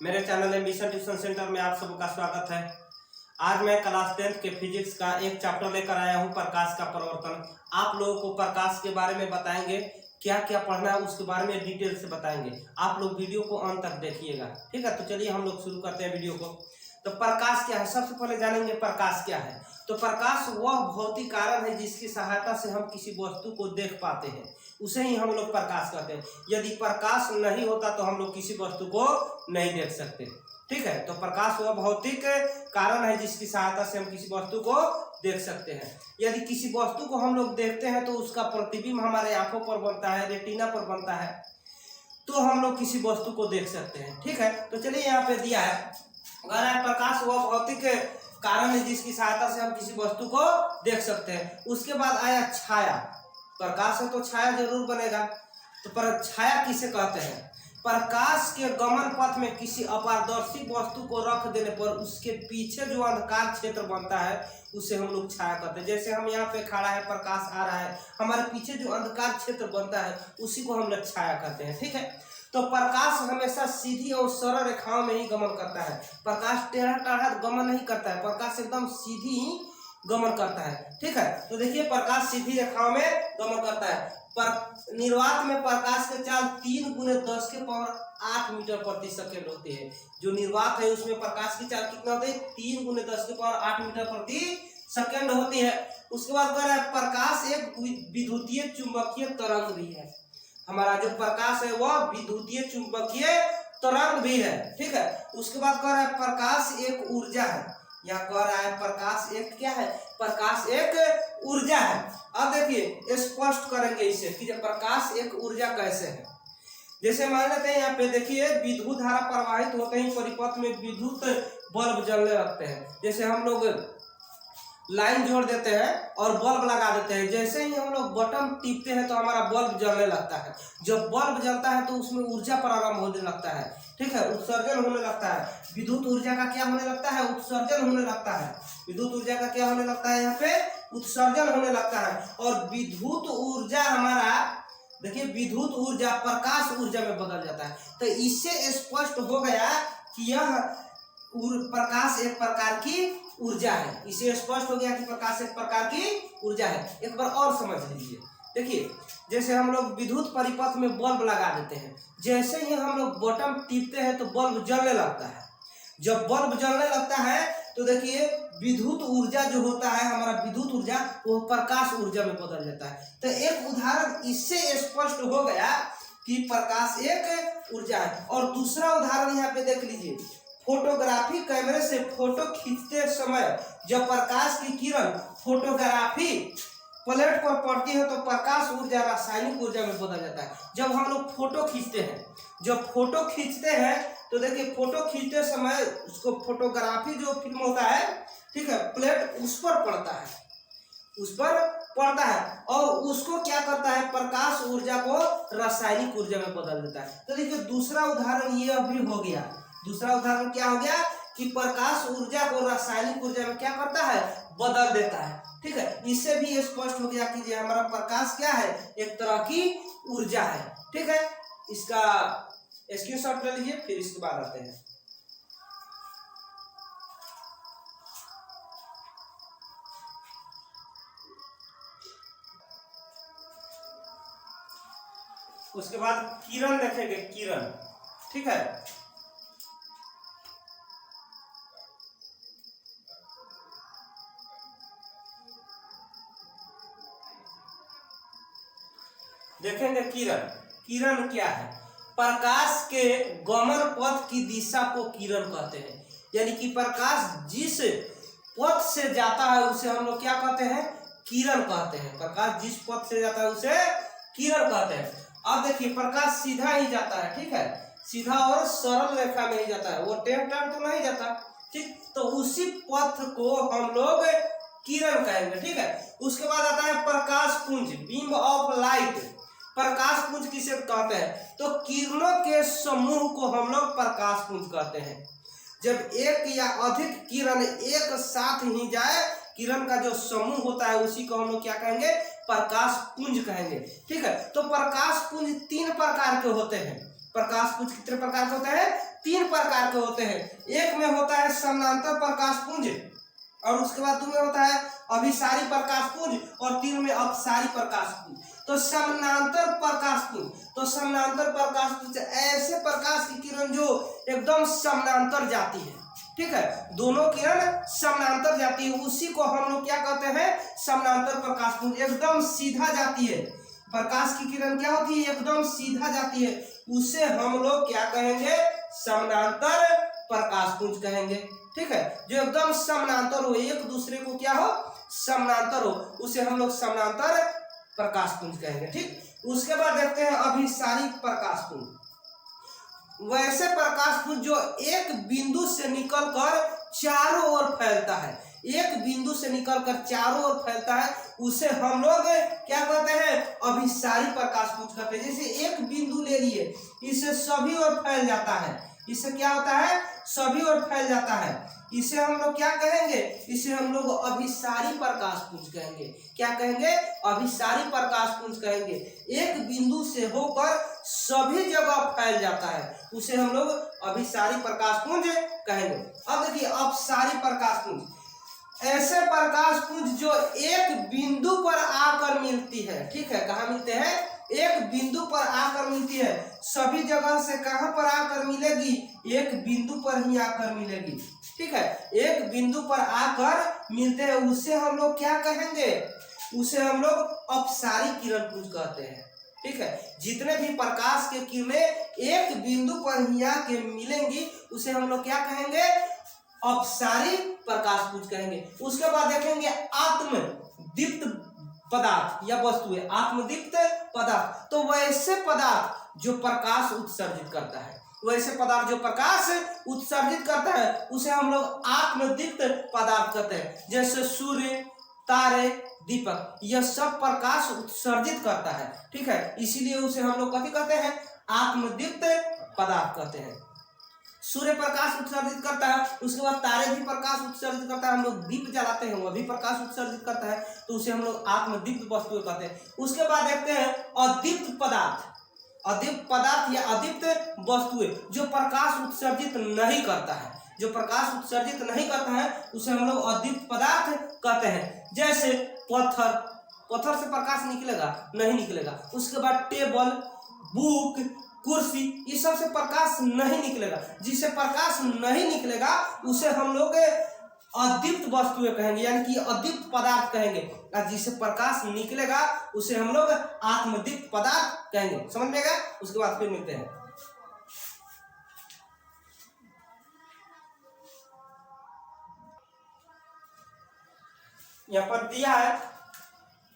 मेरे channel ambition tuition centre में आप सबका स्वागत है। आज मैं क्लास 10th के फिजिक्स का एक चैप्टर लेकर आया हूं, प्रकाश का प्रवर्तन। आप लोगों को प्रकाश के बारे में बताएंगे, क्या क्या पढ़ना है उसके बारे में डिटेल से बताएंगे। आप लोग वीडियो को अंत तक देखिएगा, ठीक है। तो चलिए हम लोग शुरू करते हैं वीडियो को। तो प्रकाश क्या है, सबसे पहले जानेंगे प्रकाश क्या है। तो प्रकाश वह भौतिक कारण है जिसकी सहायता से हम किसी वस्तु को देख पाते हैं, उसे ही हम लोग प्रकाश कहते हैं। यदि प्रकाश नहीं होता तो हम लोग किसी वस्तु को नहीं देख सकते, ठीक है। तो प्रकाश वह भौतिक कारण है जिसकी सहायता से हम किसी वस्तु को देख सकते हैं। यदि किसी वस्तु को हम लोग देखते हैं तो उसका प्रतिबिंब हमारे आंखों पर बनता है, रेटिना पर बनता है, तो हम लोग किसी वस्तु को देख सकते हैं, ठीक है। तो चलिए यहाँ पे दिया है, प्रकाश वह भौतिक कारण है जिसकी सहायता से हम किसी वस्तु को देख सकते हैं। उसके बाद आया छाया। प्रकाश है तो छाया जरूर बनेगा। तो पर छाया किसे कहते हैं? प्रकाश के गमन पथ में किसी अपारदर्शी वस्तु को रख देने पर उसके पीछे जो अंधकार क्षेत्र बनता है उसे हम लोग छाया कहते हैं। जैसे हम यहाँ पे खड़ा है, प्रकाश आ रहा है, हमारे पीछे जो अंधकार क्षेत्र बनता है उसी को हम लोग छाया कहते हैं, ठीक है। तो प्रकाश हमेशा सीधी और सरल रेखाओं में ही गमन करता है। प्रकाश टेढ़ा टेढ़ा गमन नहीं करता है, प्रकाश एकदम सीधी ही गमन करता है, ठीक है। तो देखिए प्रकाश सीधी रेखाओं में गमन करता है। पर निर्वात में प्रकाश के चाल 3 × 10⁸ मीटर प्रति सेकेंड होती है। जो निर्वात है उसमें प्रकाश की चाल कितना होती है? 3 × 10⁸ मीटर प्रति सेकेंड होती है। उसके बाद कह रहा है प्रकाश एक विद्युतीय चुंबकीय तरंग भी है। हमारा जो प्रकाश है वह विद्युतीय चुंबकीय तरंग भी है, ठीक है। उसके बाद कह रहा है प्रकाश एक ऊर्जा है। यहाँ कह रहा है प्रकाश एक क्या है? प्रकाश एक ऊर्जा है। अब देखिए स्पष्ट करेंगे इसे कि प्रकाश एक ऊर्जा कैसे है। जैसे मान लेते हैं यहाँ पे देखिए विद्युत धारा प्रवाहित होते ही परिपथ में विद्युत बल्ब जलने लगते हैं। जैसे हम लोग लाइन जोड़ देते हैं और बल्ब लगा देते हैं, जैसे ही हम लोग बटन टिपते हैं तो हमारा बल्ब जलने लगता है। जब बल्ब जलता है तो उसमें ऊर्जा प्रारंभ होने लगता है, ठीक है, उत्सर्जन होने लगता है। विद्युत ऊर्जा का क्या होने लगता है? उत्सर्जन होने लगता है। विद्युत ऊर्जा का क्या होने लगता है? यहाँ पे उत्सर्जन होने लगता है। और विद्युत ऊर्जा हमारा देखिए विद्युत ऊर्जा प्रकाश ऊर्जा में बदल जाता है। तो इससे स्पष्ट हो गया कि यह प्रकाश एक प्रकार की ऊर्जा है। इसे स्पष्ट हो गया कि प्रकाश एक प्रकार की ऊर्जा है। एक बार और समझ लीजिए, देखिए जैसे हम लोग विद्युत परिपथ में बल्ब लगा देते हैं, जैसे ही हम लोग बटन टीपते हैं तो बल्ब जलने लगता है। जब बल्ब जलने लगता है तो देखिए विद्युत ऊर्जा जो होता है हमारा विद्युत ऊर्जा वो प्रकाश ऊर्जा में बदल जाता है। तो एक उदाहरण इससे स्पष्ट हो गया कि प्रकाश एक ऊर्जा है। और दूसरा उदाहरण यहाँ पे देख लीजिए, फोटोग्राफी कैमरे से फोटो खींचते समय जब प्रकाश की किरण फोटोग्राफी प्लेट पर पड़ती है तो प्रकाश ऊर्जा रासायनिक ऊर्जा में बदल जाता है। जब हम लोग फोटो खींचते हैं, जब फोटो खींचते हैं तो देखिए फोटो खींचते समय उसको फोटोग्राफी जो फिल्म होता है, ठीक है, प्लेट उस पर पड़ता है, उस पर पड़ता है और उसको क्या करता है? प्रकाश ऊर्जा को रासायनिक ऊर्जा में बदल देता है। तो देखिए दूसरा उदाहरण ये अभी हो गया। दूसरा उदाहरण क्या हो गया कि प्रकाश ऊर्जा को रासायनिक ऊर्जा में क्या करता है? बदल देता है, ठीक है। इससे भी स्पष्ट हो गया कि हमारा प्रकाश क्या है? एक तरह की ऊर्जा है, ठीक है। इसका स्क्रीनशॉट ले लीजिए, फिर इसके बाद आते हैं। उसके बाद किरण देखेंगे, किरण, ठीक है। देखेंगे किरण। किरण क्या है? प्रकाश के गमन पथ की दिशा को किरण कहते हैं। यानी कि प्रकाश जिस पथ से जाता है उसे हम लोग क्या कहते हैं? किरण कहते हैं। प्रकाश जिस पथ से जाता है उसे किरण कहते हैं। अब देखिए प्रकाश सीधा ही जाता है, ठीक है, सीधा और सरल रेखा में ही जाता है, वो टेढ़ टेढ़ तो नहीं जाता, ठीक। तो उसी पथ को हम लोग किरण कहेंगे, ठीक है। उसके बाद आता है प्रकाश पुंज, बीम ऑफ लाइट। प्रकाश पुंज किसे कहते हैं? तो किरणों के समूह को हम लोग प्रकाश पुंज कहते हैं। जब एक या अधिक किरण एक साथ ही जाए, किरण का जो समूह होता है उसी को हम लोग क्या कहेंगे? प्रकाश पुंज कहेंगे, ठीक है। तो प्रकाश पुंज 3 प्रकार के होते हैं। प्रकाश पुंज कितने प्रकार के होते हैं? तीन प्रकार के होते हैं। एक में होता है समानांतर प्रकाश पुंज, और उसके बाद 2 में होता है अभिसारी प्रकाश पुंज, और 3 में अपसारी प्रकाश पुंज। तो समानांतर प्रकाश पुंज, तो समानांतर प्रकाश पुंज ऐसे प्रकाश की किरण जो एकदम समानांतर जाती है, ठीक है, दोनों किरण समानांतर जाती है, उसी को हम लोग क्या कहते हैं, समानांतर प्रकाश पुंज। एकदम सीधा जाती है, प्रकाश की किरण क्या होती है, एकदम सीधा जाती है, उसे हम लोग क्या कहेंगे, समानांतर प्रकाश पुंज कहेंगे, ठीक है। जो एकदम समानांतर हो, एक दूसरे को क्या हो, समानांतर हो, उसे हम लोग समानांतर प्रकाश पुंज कहेंगे, ठीक। उसके बाद देखते हैं अभिसारी प्रकाश पुंज। वैसे प्रकाश पुंज जो एक बिंदु से निकलकर चारों ओर फैलता है, एक बिंदु से निकलकर चारों ओर फैलता है, उसे हम लोग क्या कहते हैं, अभिसारी प्रकाश पुंज कहते हैं। जैसे एक बिंदु ले लिए, इसे सभी ओर फैल जाता है, इससे क्या होता है, सभी ओर फैल जाता है, इसे हम लोग क्या कहेंगे, इसे हम लोग अभिसारी प्रकाश पुंज कहेंगे। क्या कहेंगे, अभिसारी प्रकाश पुंज कहेंगे। एक बिंदु से होकर सभी जगह फैल जाता है, उसे हम लोग अभिसारी प्रकाश पुंज कहेंगे। अब देखिए अपसारी प्रकाश पुंज, ऐसे प्रकाश पुंज जो एक बिंदु पर आकर मिलती है, ठीक है, कहाँ मिलते हैं, एक बिंदु पर आकर मिलती है, सभी जगह से कहां पर आकर मिलेगी, एक बिंदु पर ही आकर मिलेगी, ठीक है, एक बिंदु पर आकर मिलते हैं, उसे हम लोग क्या कहेंगे, उसे हम लोग अपसारी किरण पुंज कहते हैं, ठीक है। जितने भी प्रकाश के किरणें एक बिंदु पर ही आके मिलेंगी, उसे हम लोग क्या कहेंगे, अपसारी प्रकाश पुंज कहेंगे। उसके बाद देखेंगे आत्मदीप्त पदार्थ या वस्तुएं, आत्मदीप्त पदार्थ, तो वैसे पदार्थ जो प्रकाश उत्सर्जित करता है, वैसे पदार्थ जो प्रकाश उत्सर्जित करता है, उसे हम लोग आत्मदीप्त पदार्थ कहते हैं। जैसे सूर्य, तारे, दीपक, यह सब प्रकाश उत्सर्जित करता है, ठीक है, इसीलिए उसे हम लोग कथी कहते हैं, आत्मदीप्त पदार्थ कहते हैं। सूर्य प्रकाश उत्सर्जित करता है, उसके बाद तारे भी प्रकाश उत्सर्जित करता है, हम लोग दीप जलाते हैं वह भी प्रकाश उत्सर्जित करता है, तो उसे हम लोग आत्मदीप्त वस्तुएं कहते हैं। उसके बाद देखते हैं अदीप्त पदार्थ, अदीप्त पदार्थ या अदीप्त वस्तुएं जो प्रकाश उत्सर्जित नहीं करता है, जो प्रकाश उत्सर्जित नहीं करता है, उसे हम लोग अदीप्त पदार्थ कहते हैं। जैसे पत्थर, पत्थर से प्रकाश निकलेगा, नहीं निकलेगा। उसके बाद टेबल, बुक, कुर्सी, इस सब से प्रकाश नहीं निकलेगा, जिससे प्रकाश नहीं निकलेगा उसे हम लोग अदीप्त वस्तुएं कहेंगे, यानी कि अदीप्त पदार्थ कहेंगे, और जिससे प्रकाश निकलेगा उसे हम लोग आत्मदीप्त पदार्थ कहेंगे। समझ में गया? उसके बाद फिर मिलते हैं। यहाँ पर दिया है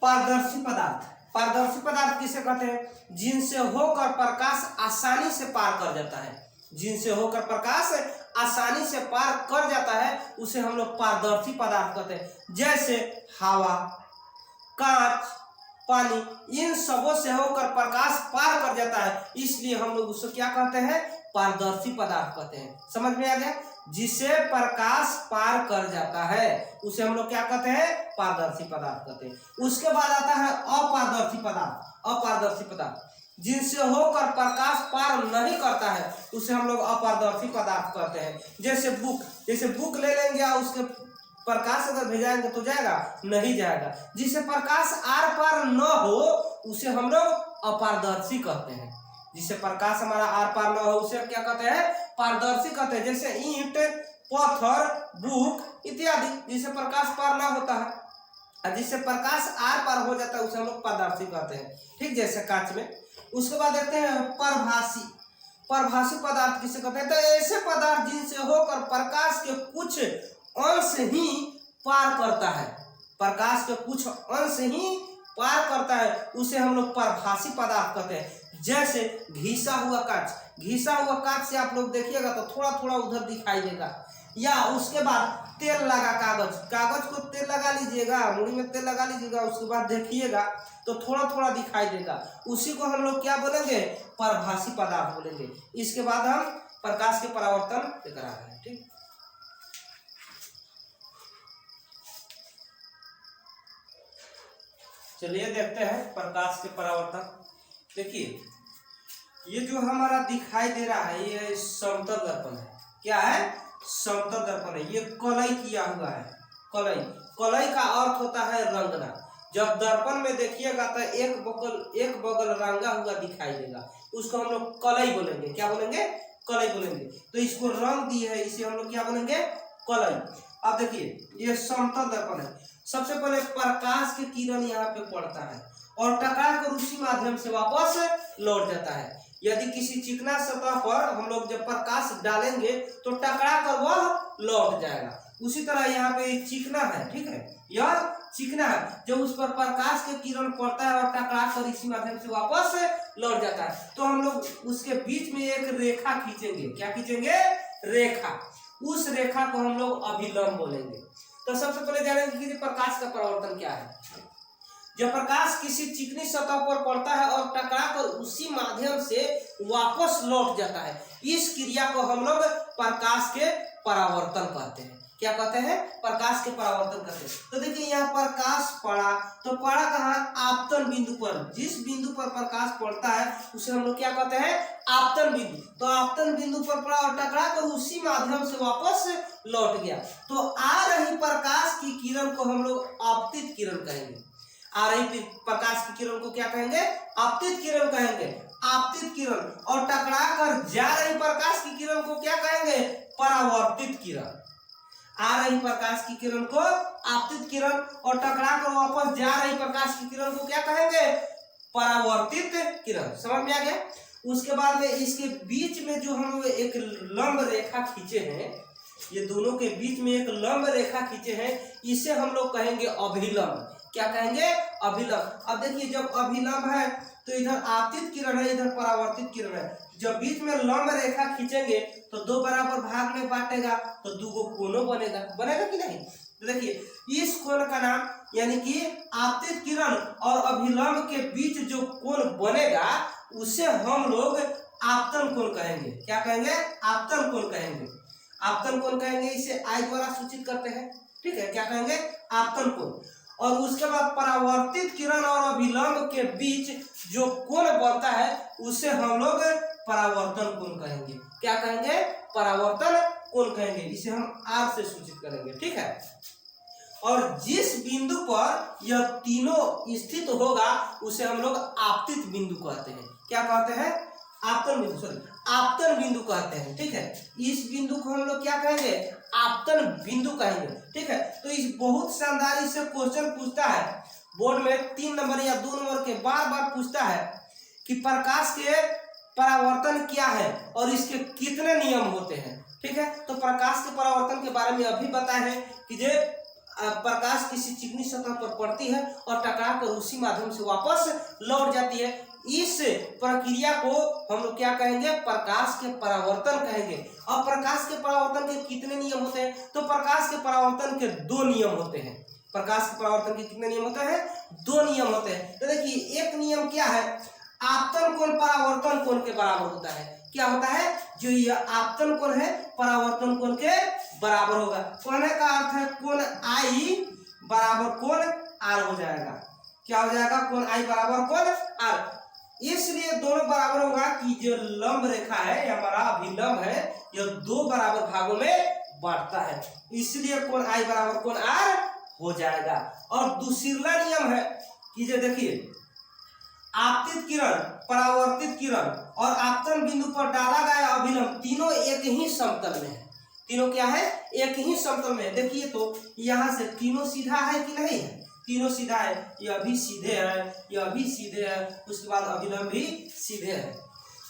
पारदर्शी पदार्थ। पारदर्शी पदार्थ किसे कहते हैं? जिनसे होकर प्रकाश आसानी से पार कर जाता है, जिनसे होकर प्रकाश आसानी से पार कर जाता है उसे हम लोग पारदर्शी पदार्थ कहते हैं। जैसे हवा, कांच, पानी, इन सबों से होकर प्रकाश पार कर जाता है, इसलिए हम लोग उसको क्या कहते हैं? पारदर्शी पदार्थ कहते हैं। समझ में आ गया? जिसे प्रकाश पार कर जाता है उसे हम लोग क्या कहते हैं? पारदर्शी पदार्थ कहते हैं। उसके बाद आता है अपारदर्शी पदार्थ। अपारदर्शी पदार्थ जिनसे होकर प्रकाश पार नहीं करता है उसे हम लोग अपारदर्शी पदार्थ कहते हैं। जैसे बुक, जैसे बुक ले लेंगे और उसके प्रकाश अगर भेजाएंगे तो जाएगा? नहीं जाएगा। जिसे प्रकाश आर पार न हो उसे हम लोग अपारदर्शी कहते हैं। जिससे प्रकाश हमारा आर पार न हो उसे क्या कहते हैं? पारदर्शी कहते हैं। जैसे ईंट, पत्थर, बुक इत्यादि, जिससे प्रकाश पार ना होता है और जिससे प्रकाश आर पार हो जाता है उसे हम लोग पारदर्शी कहते हैं। ठीक, जैसे कांच में। उसके बाद देखते हैं परभासी। परभासी पदार्थ किसे कहते हैं? तो ऐसे पदार्थ जिनसे होकर प्रकाश के कुछ अंश ही पार करता है, प्रकाश के कुछ अंश ही पार करता है उसे हम लोग परभासी पदार्थ कहते हैं। जैसे घिसा हुआ कांच। घिसा हुआ कांच से आप लोग देखिएगा तो थोड़ा थोड़ा उधर दिखाई देगा। या उसके बाद तेल लगा कागज, कागज को तेल लगा लीजिएगा, मुड़ी में तेल लगा लीजिएगा, उसके बाद देखिएगा तो थोड़ा थोड़ा दिखाई देगा। उसी को हम लोग क्या बोलेंगे? परभासी पदार्थ बोलेंगे। इसके बाद हम प्रकाश के परावर्तन लेकर आ रहे हैं। ठीक, चलिए देखते हैं प्रकाश के परावर्तन। देखिए ये जो हमारा दिखाई दे रहा है ये समतल दर्पण है। क्या है? समतल दर्पण है। ये कलई किया हुआ है। कलई, कलई का अर्थ होता है रंगना। जब दर्पण में देखिएगा तो एक बगल रंगा हुआ दिखाई देगा, उसको हम लोग कलई बोलेंगे। क्या बोलेंगे? कलई बोलेंगे। तो इसको रंग दी है, इसे हम लोग क्या बोलेंगे? कलई। अब देखिए ये समतल दर्पण है। सबसे पहले प्रकाश के किरण यहाँ पे पड़ता है और टकरा कर उसी माध्यम से वापस लौट जाता है। यदि किसी चिकना सतह पर हम लोग जब प्रकाश डालेंगे तो टकरा कर वह लौट जाएगा। उसी तरह यहाँ पे चिकना है, ठीक है, यह चिकना है। जब उस पर प्रकाश के किरण पड़ता है और टकरा कर इसी माध्यम से वापस लौट जाता है, तो हम लोग उसके बीच में एक रेखा खींचेंगे। क्या खींचेंगे? रेखा। उस रेखा को हम लोग अभिलंब बोलेंगे। तो सबसे पहले जानेंगे कि प्रकाश का परावर्तन क्या है। जब प्रकाश किसी चिकनी सतह पर पड़ता है और टकरा कर उसी माध्यम से वापस लौट जाता है, इस क्रिया को हम लोग प्रकाश के परावर्तन कहते हैं। क्या कहते हैं? प्रकाश के परावर्तन कहते हैं। तो देखिए यहाँ प्रकाश पड़ा, तो पड़ा कहाँ? आपतन बिंदु पर। जिस बिंदु पर प्रकाश पड़ता है उसे हम लोग क्या कहते हैं? आपतन बिंदु। तो आपतन बिंदु पर पड़ा और टकरा कर उसी माध्यम से वापस लौट गया, तो आ रही प्रकाश की किरण को हम लोग आपतित किरण कहेंगे। आ रही प्रकाश की किरण को क्या कहेंगे? आपतित किरण कहेंगे। आपतित किरण। और टकरा कर जा रही प्रकाश की किरण को क्या कहेंगे? परावर्तित किरण। आ रही प्रकाश की किरण को आपतित किरण और टकरा कर वापस जा रही प्रकाश की किरण को क्या कहेंगे? परावर्तित किरण। समझ में आ गया? उसके बाद में इसके बीच में जो हम एक लंब रेखा खींचे हैं, ये दोनों के बीच में एक लंब रेखा खींचे हैं, इसे हम लोग कहेंगे अभिलंब। क्या कहेंगे? अभिलंब। अब देखिए जब अभिलंब है तो इधर आपतित किरण है, इधर परावर्तित किरण है। जब बीच में लंब रेखा खींचेंगे तो दो बराबर भाग में बांटेगा तो दो कोनों बनेगा। बनेगा कि नहीं? तो देखिए इस कोण का नाम यानी कि आपतित किरण और अभिलंब के बीच जो कोण बनेगा उसे हम लोग आपतन कोण कहेंगे। क्या कहेंगे? आपतन कोण कहेंगे। आपतन कोण कहेंगे, इसे आई द्वारा सूचित करते हैं। ठीक है, क्या कहेंगे? आपतन कोण। और उसके बाद परावर्तित किरण और अभिलंब के बीच जो कोण बनता है उसे हम लोग परावर्तन कोण कहेंगे। क्या कहेंगे? परावर्तन कोण कहेंगे। इसे हम आर से सूचित करेंगे। ठीक है। और जिस बिंदु पर यह तीनों स्थित होगा उसे हम लोग आपतित बिंदु कहते हैं। क्या कहते हैं? आपतन बिंदु, सॉरी आपतन बिंदु कहते हैं। ठीक है, इस बिंदु को हम लोग क्या कहेंगे? आपतन बिंदु कहेंगे। ठीक है, तो इस बहुत शानदार से क्वेश्चन पूछता है बोर्ड में 3 नंबर या 2 नंबर के बार बार पूछता है कि प्रकाश के परावर्तन क्या है और इसके कितने नियम होते हैं। ठीक है, तो प्रकाश के परावर्तन के बारे में अभी बताए हैं कि जो प्रकाश किसी चिकनी सतह पर पड़ती है और टकरा कर उसी माध्यम से वापस लौट जाती है। इस प्रक्रिया को हम लोग क्या कहेंगे? प्रकाश के परावर्तन कहेंगे। और प्रकाश के परावर्तन के कितने नियम होते हैं? तो प्रकाश के परावर्तन के 2 नियम होते हैं। प्रकाश के परावर्तन के कितने नियम होते हैं? 2 नियम होते हैं। तो देखिए एक नियम क्या है? आपतन कोण परावर्तन कोण के बराबर होता है। क्या होता है? जो यह आपतन कोण है परावर्तन कोण के बराबर होगा। कहने का अर्थ है कोण आई बराबर कोण आर हो जाएगा। क्या हो जाएगा? कोण आई बराबर कोण आर। इसलिए दोनों बराबर होगा कि जो लंब रेखा है हमारा अभिलंब है यह 2 बराबर भागों में बांटता है, इसलिए कोण आई बराबर कोण आर हो जाएगा। और दूसरा नियम है कि जो देखिए आपतित किरण, परावर्तित किरण और आपतन बिंदु पर डाला गया अभिलंब तीनों एक ही समतल में है। तीनों क्या है? एक ही समतल में है। देखिए तो यहाँ से तीनों सीधा है कि नहीं है? तीनों सीधा है। यह भी सीधे है, यह भी सीधे है, उसके बाद अभिलंब भी सीधे है।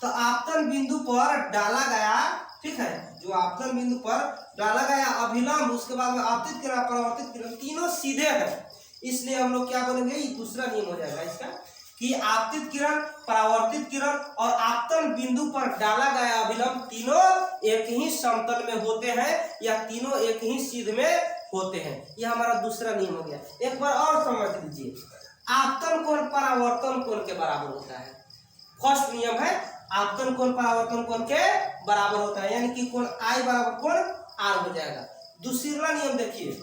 तो आपतन बिंदु पर डाला गया, ठीक है, जो आपतन बिंदु पर डाला गया अभिलंब, उसके बाद में आपतित किरण परावर्तित किरण तीनों सीधे है। इसलिए हम लोग क्या बोलेंगे? ये दूसरा नियम हो जाएगा इसका कि आपतित किरण, परावर्तित किरण और आपतन बिंदु पर डाला गया अभिलंब तीनों एक ही समतल में होते हैं या तीनों एक ही सीध में होते हैं। यह हमारा दूसरा नियम हो गया। एक बार और समझ लीजिए, आपतन कोण परावर्तन कोण के बराबर होता है। फर्स्ट नियम है आपतन कोण परावर्तन कोण के बराबर होता है, यानी कि कोण आई बराबर कोण आर हो जाएगा। दूसरा नियम देखिए,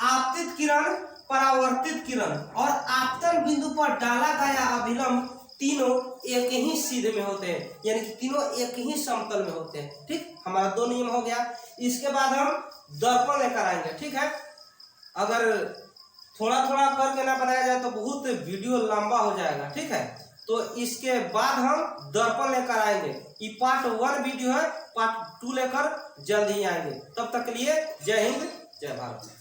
आपतित किरण, परावर्तित किरण और आपतन बिंदु पर डाला गया अभिलंब तीनों एक ही सीधे में होते हैं, यानी कि तीनों एक ही समतल में होते हैं। ठीक, हमारा 2 नियम हो गया। इसके बाद हम दर्पण लेकर आएंगे। ठीक है, अगर थोड़ा थोड़ा करके ना बनाया जाए तो बहुत वीडियो लंबा हो जाएगा। ठीक है, तो इसके बाद हम दर्पण लेकर आएंगे। ये पार्ट 1 वीडियो है, पार्ट 2 लेकर जल्द ही आएंगे। तब तक के लिए जय हिंद, जय भारत।